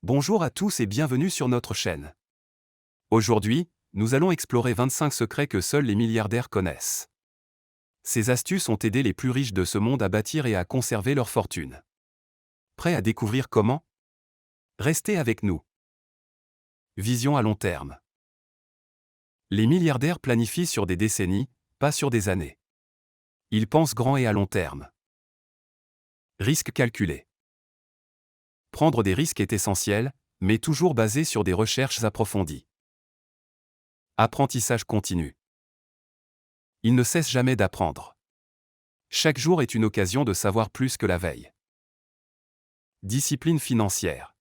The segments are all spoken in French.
Bonjour à tous et bienvenue sur notre chaîne. Aujourd'hui, nous allons explorer 25 secrets que seuls les milliardaires connaissent. Ces astuces ont aidé les plus riches de ce monde à bâtir et à conserver leur fortune. Prêt à découvrir comment? Restez avec nous. Vision à long terme. Les milliardaires planifient sur des décennies, pas sur des années. Ils pensent grand et à long terme. Risques calculés. Prendre des risques est essentiel, mais toujours basé sur des recherches approfondies. Apprentissage continu. Ils ne cessent jamais d'apprendre. Chaque jour est une occasion de savoir plus que la veille. Discipline financière.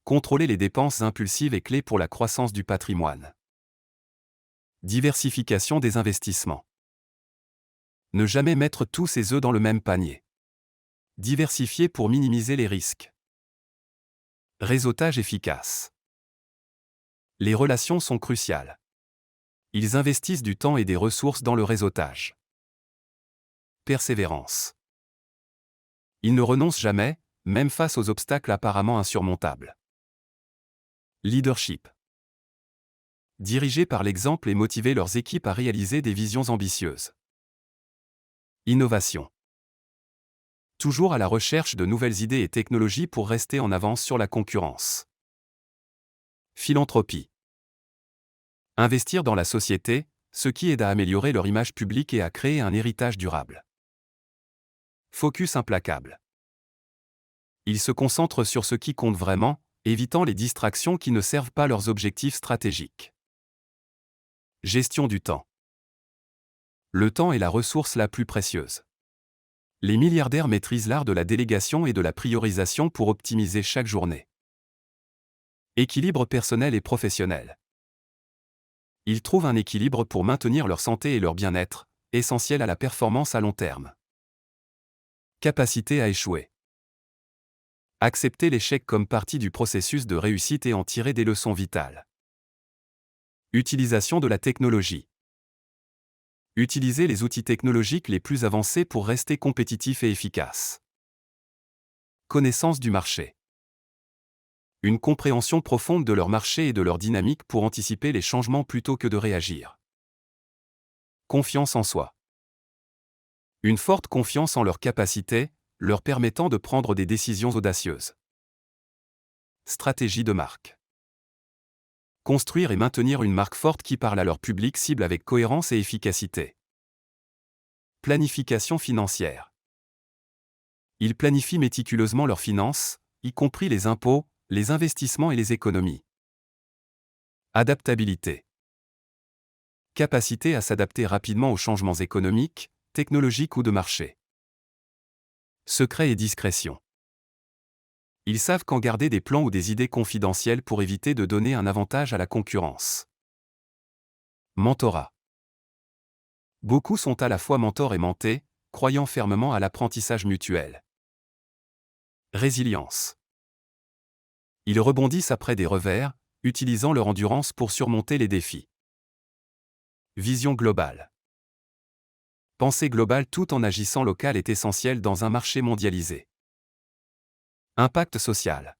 Contrôler les dépenses impulsives est clé pour la croissance du patrimoine. Diversification des investissements. Ne jamais mettre tous ses œufs dans le même panier. Diversifier pour minimiser les risques. Réseautage efficace. Les relations sont cruciales. Ils investissent du temps et des ressources dans le réseautage. Persévérance. Ils ne renoncent jamais, même face aux obstacles apparemment insurmontables. Leadership. Diriger par l'exemple et motiver leurs équipes à réaliser des visions ambitieuses. Innovation. Toujours à la recherche de nouvelles idées et technologies pour rester en avance sur la concurrence. Philanthropie. Investir dans la société, ce qui aide à améliorer leur image publique et à créer un héritage durable. Focus implacable. Ils se concentrent sur ce qui compte vraiment, évitant les distractions qui ne servent pas leurs objectifs stratégiques. Gestion du temps. Le temps est la ressource la plus précieuse. Les milliardaires maîtrisent l'art de la délégation et de la priorisation pour optimiser chaque journée. Équilibre personnel et professionnel. Ils trouvent un équilibre pour maintenir leur santé et leur bien-être, essentiel à la performance à long terme. Capacité à échouer. Accepter l'échec comme partie du processus de réussite et en tirer des leçons vitales. Utilisation de la technologie. Utiliser les outils technologiques les plus avancés pour rester compétitif et efficace. Connaissance du marché. Une compréhension profonde de leur marché et de leur dynamique pour anticiper les changements plutôt que de réagir. Confiance en soi. Une forte confiance en leurs capacités, leur permettant de prendre des décisions audacieuses. Stratégie de marque. Construire et maintenir une marque forte qui parle à leur public cible avec cohérence et efficacité. Planification financière. Ils planifient méticuleusement leurs finances, y compris les impôts, les investissements et les économies. Adaptabilité. Capacité à s'adapter rapidement aux changements économiques, technologiques ou de marché. Secret et discrétion. Ils savent quand garder des plans ou des idées confidentielles pour éviter de donner un avantage à la concurrence. Mentorat. Beaucoup sont à la fois mentors et mentés, croyant fermement à l'apprentissage mutuel. Résilience. Ils rebondissent après des revers, utilisant leur endurance pour surmonter les défis. Vision globale. Penser global tout en agissant local est essentiel dans un marché mondialisé. Impact social.